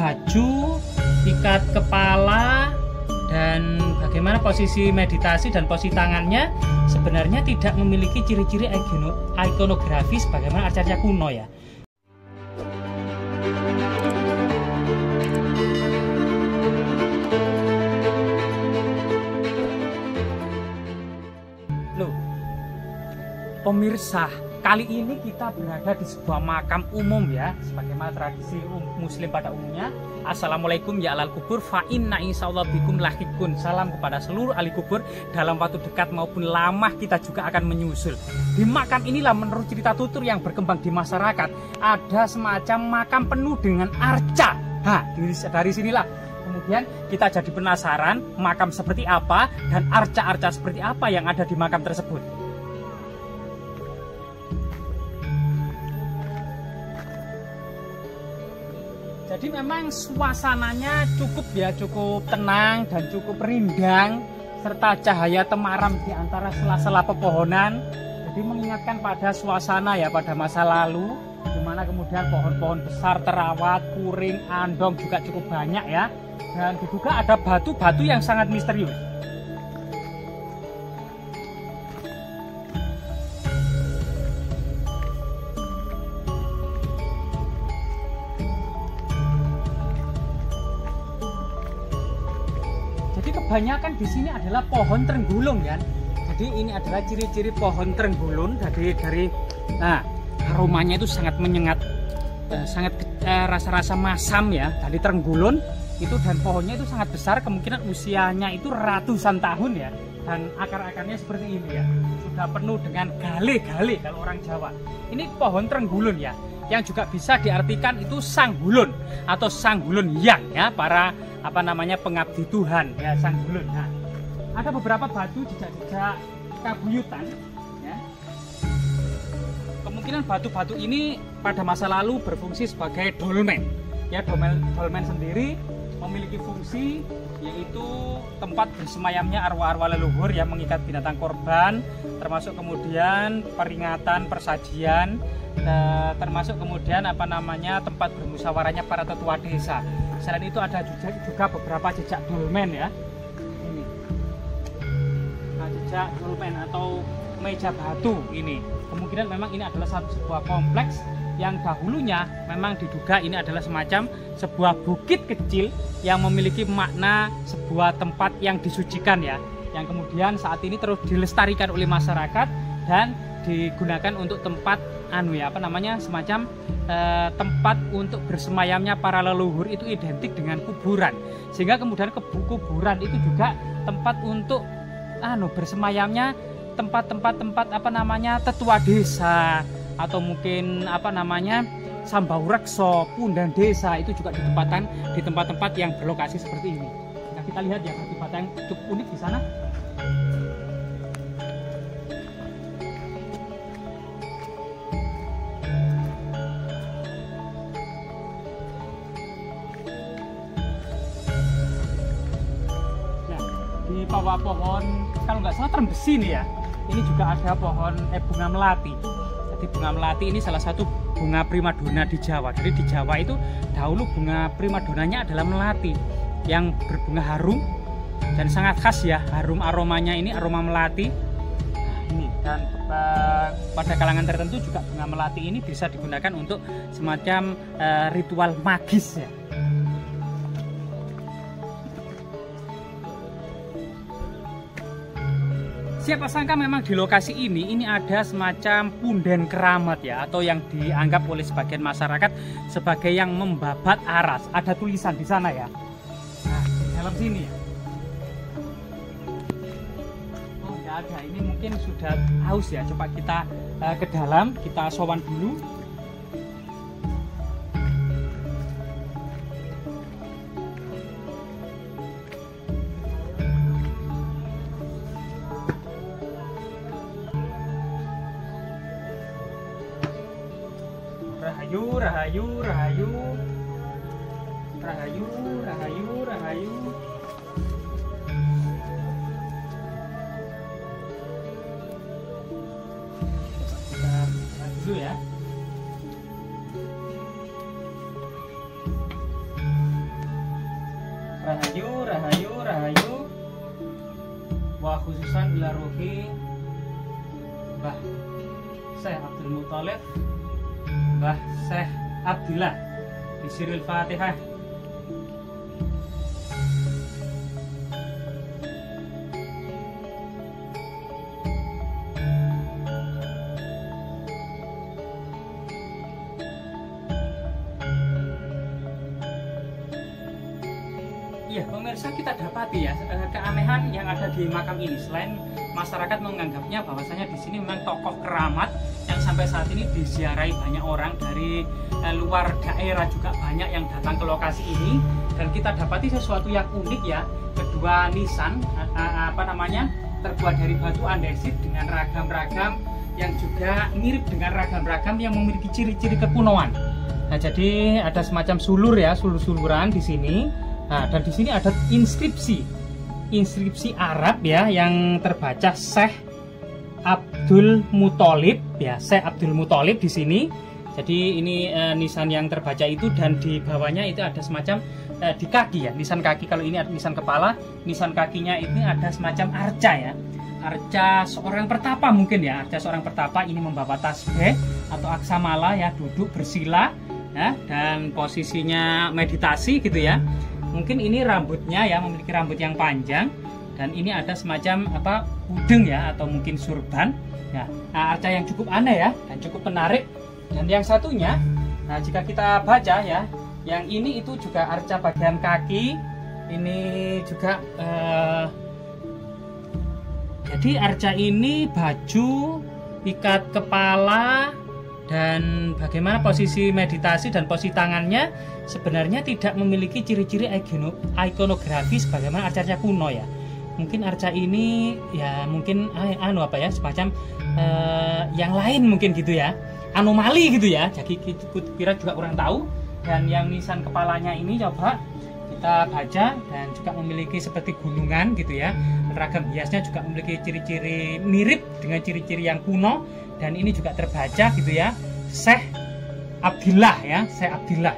baju, ikat kepala, dan bagaimana posisi meditasi dan posisi tangannya sebenarnya tidak memiliki ciri-ciri ikonografis bagaimana arca-arca kuno ya. Loh, pemirsa, kali ini kita berada di sebuah makam umum ya, sebagaimana tradisi muslim pada umumnya. Assalamualaikum ya alal kubur, fa inna insyaallah bikum lahikun. Salam kepada seluruh ahli kubur, dalam waktu dekat maupun lama kita juga akan menyusul. Di makam inilah menurut cerita tutur yang berkembang di masyarakat, ada semacam makam penuh dengan arca. Dari sinilah kemudian kita jadi penasaran makam seperti apa dan arca-arca seperti apa yang ada di makam tersebut. Jadi memang suasananya cukup tenang dan cukup rindang, serta cahaya temaram di antara sela-sela pepohonan. Jadi mengingatkan pada suasana ya pada masa lalu, di mana kemudian pohon-pohon besar terawat, kuring, andong juga cukup banyak ya. Dan diduga ada batu-batu yang sangat misterius. Jadi kebanyakan di sini adalah pohon trenggulung ya. Jadi ini adalah ciri-ciri pohon trenggulung dari aromanya itu sangat menyengat, sangat rasa-rasa masam ya dari trenggulung itu, dan pohonnya itu sangat besar, kemungkinan usianya itu ratusan tahun ya, dan akar-akarnya seperti ini ya, sudah penuh dengan gale-gale kalau orang Jawa. Ini pohon trenggulung ya, yang juga bisa diartikan itu sang hulun atau sang hulun yang ya, para pengabdi Tuhan ya, sang hulun. Nah, ada beberapa batu jejak-jejak kabuyutan ya. Kemungkinan batu-batu ini pada masa lalu berfungsi sebagai dolmen ya. Dolmen sendiri memiliki fungsi yaitu tempat bersemayamnya arwah-arwah leluhur yang mengikat binatang korban, termasuk kemudian peringatan, persajian, termasuk kemudian tempat bermusyawarahnya para tetua desa. Selain itu ada juga beberapa jejak dolmen ya. Ini. Nah, jejak dolmen atau meja batu ini. Kemungkinan memang ini adalah sebuah kompleks yang dahulunya memang diduga ini adalah semacam sebuah bukit kecil yang memiliki makna sebuah tempat yang disucikan ya, yang kemudian saat ini terus dilestarikan oleh masyarakat dan digunakan untuk tempat semacam tempat untuk bersemayamnya para leluhur. Itu identik dengan kuburan, sehingga kemudian kuburan itu juga tempat untuk bersemayamnya tempat tetua desa, atau mungkin Sambaurekso, Pundan Desa, itu juga ditempatkan di tempat-tempat yang berlokasi seperti ini. Nah, kita lihat ya tempat yang cukup unik di sana. Nah, di bawah pohon kalau nggak salah trembesi nih ya, ini juga ada pohon bunga melati. Jadi bunga melati ini salah satu bunga primadona di Jawa. Jadi di Jawa itu dahulu bunga primadonanya adalah melati yang berbunga harum dan sangat khas ya, harum aromanya ini, aroma melati. Nah, ini dan pada kalangan tertentu juga bunga melati ini bisa digunakan untuk semacam ritual magis ya. Siapa sangka memang di lokasi ini ada semacam punden keramat ya, atau yang dianggap oleh sebagian masyarakat sebagai yang membabat aras. Ada tulisan di sana ya. Nah, di dalam sini ya. Oh, nggak ada. Ini mungkin sudah haus ya. Coba kita ke dalam, kita sowan dulu. Rahayu, rahayu, rahayu, rahayu, rahayu, rahayu. Coba kita lihat dulu ya. Rahayu, rahayu, rahayu. Wa khususan ila ruhi Mbah Syekh Abdul Muthalib, Mbah Syekh Abdillah. Bisirul Fatihah. Iya, pemirsa, kita dapati ya keanehan yang ada di makam ini. Selain masyarakat menganggapnya bahwasanya di sini memang tokoh keramat yang sampai saat ini diziarahi banyak orang dari luar daerah, juga banyak yang datang ke lokasi ini. Dan kita dapati sesuatu yang unik ya, kedua nisan terbuat dari batu andesit dengan ragam-ragam yang juga mirip dengan ragam-ragam yang memiliki ciri-ciri kekunoan. Nah, jadi ada semacam sulur ya, sulur-suluran di sini. Nah, dan di sini ada inskripsi Arab ya yang terbaca Syekh Abdul Muthalib ya, Syekh Abdul Muthalib di sini. Jadi ini nisan yang terbaca itu, dan di bawahnya itu ada semacam di kaki ya, nisan kaki. Kalau ini ada nisan kepala, nisan kakinya ini ada semacam arca ya. Arca seorang pertapa mungkin ya, arca seorang pertapa ini membawa tasbih atau aksamala ya, duduk bersila ya, dan posisinya meditasi gitu ya. Mungkin ini rambutnya ya, memiliki rambut yang panjang, dan ini ada semacam udeng ya, atau mungkin surban ya. Nah, arca yang cukup aneh ya, dan cukup menarik. Dan yang satunya, nah jika kita baca ya, yang ini itu juga arca bagian kaki. Ini juga jadi arca ini baju, ikat kepala, dan bagaimana posisi meditasi dan posisi tangannya sebenarnya tidak memiliki ciri-ciri ikonografi sebagaimana arca-arca kuno ya. Mungkin arca ini ya mungkin semacam yang lain mungkin gitu ya, anomali gitu ya. Jadi kira juga kurang tahu. Dan yang nisan kepalanya ini coba kita baca, dan juga memiliki seperti gunungan gitu ya. Ragam hiasnya juga memiliki ciri-ciri mirip dengan ciri-ciri yang kuno. Dan ini juga terbaca gitu ya, Syekh Abdillah ya, Syekh Abdillah.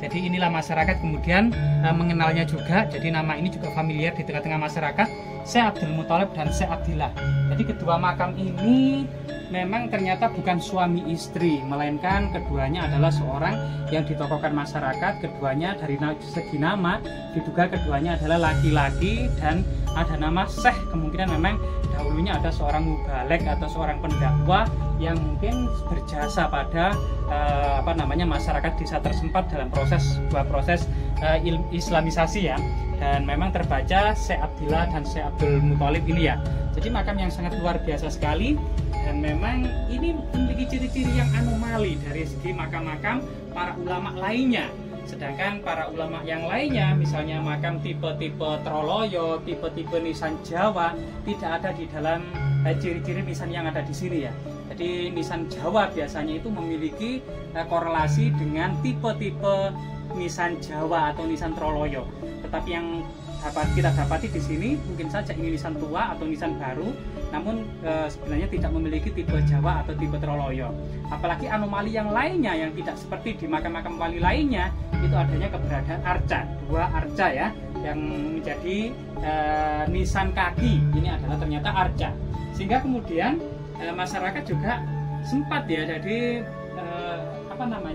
Jadi inilah masyarakat kemudian mengenalnya juga. Jadi nama ini juga familiar di tengah-tengah masyarakat, Syekh Abdul Muthalib dan Syekh Abdillah. Jadi kedua makam ini memang ternyata bukan suami istri, melainkan keduanya adalah seorang yang ditokohkan masyarakat. Keduanya dari segi nama diduga keduanya adalah laki-laki, dan ada nama Syekh. Kemungkinan memang dahulunya ada seorang mubalek atau seorang pendakwah yang mungkin berjasa pada masyarakat desa tersempat dalam proses islamisasi ya. Dan memang terbaca Syekh Abdillah dan Syekh Abdul Muthalib ini ya. Jadi makam yang sangat luar biasa sekali, dan memang ini memiliki ciri-ciri yang anomali dari segi makam-makam para ulama lainnya. Sedangkan para ulama yang lainnya, misalnya makam tipe-tipe Troloyo, tipe-tipe nisan Jawa, tidak ada di dalam ciri-ciri nisan yang ada di sini ya. Jadi nisan Jawa biasanya itu memiliki korelasi dengan tipe-tipe nisan Jawa atau nisan Troloyo. Tetapi yang kita dapati di sini mungkin saja ini nisan tua atau nisan baru, namun sebenarnya tidak memiliki tipe Jawa atau tipe Troloyo. Apalagi anomali yang lainnya yang tidak seperti di makam-makam wali lainnya, itu adanya keberadaan arca, dua arca ya, yang menjadi nisan kaki. Ini adalah ternyata arca, sehingga kemudian masyarakat juga sempat ya, jadi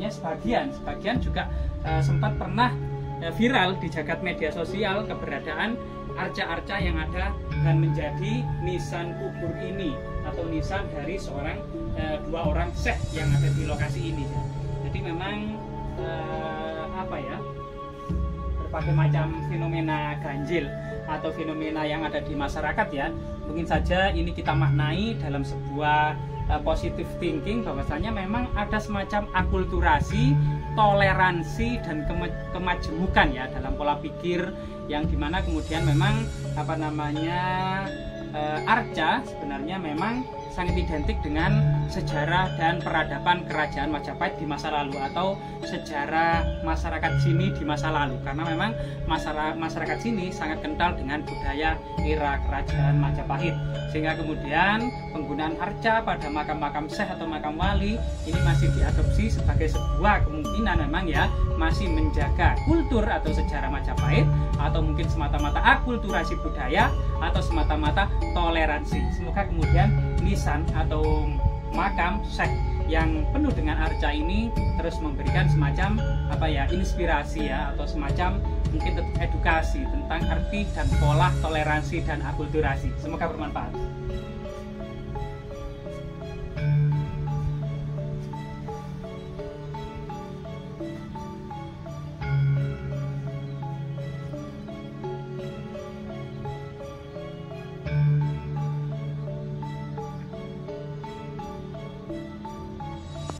sebagian juga sempat pernah viral di jagat media sosial keberadaan arca-arca yang ada dan menjadi nisan kubur ini, atau nisan dari dua orang syekh yang ada di lokasi ini ya. Jadi memang berbagai macam fenomena ganjil atau fenomena yang ada di masyarakat ya. Mungkin saja ini kita maknai dalam sebuah positive thinking, bahwasanya memang ada semacam akulturasi, toleransi, dan kemajemukan ya dalam pola pikir, yang dimana kemudian memang arca sebenarnya memang sangat identik dengan sejarah dan peradaban kerajaan Majapahit di masa lalu atau sejarah masyarakat sini di masa lalu, karena memang masyarakat sini sangat kental dengan budaya era kerajaan Majapahit, sehingga kemudian penggunaan arca pada makam-makam syekh atau makam wali ini masih diadopsi sebagai sebuah kemungkinan memang ya masih menjaga kultur atau sejarah Majapahit, atau mungkin semata-mata akulturasi budaya atau semata-mata toleransi. Semoga kemudian nisan atau makam syekh yang penuh dengan arca ini terus memberikan semacam inspirasi ya, atau semacam mungkin edukasi tentang arti dan pola toleransi dan akulturasi. Semoga bermanfaat.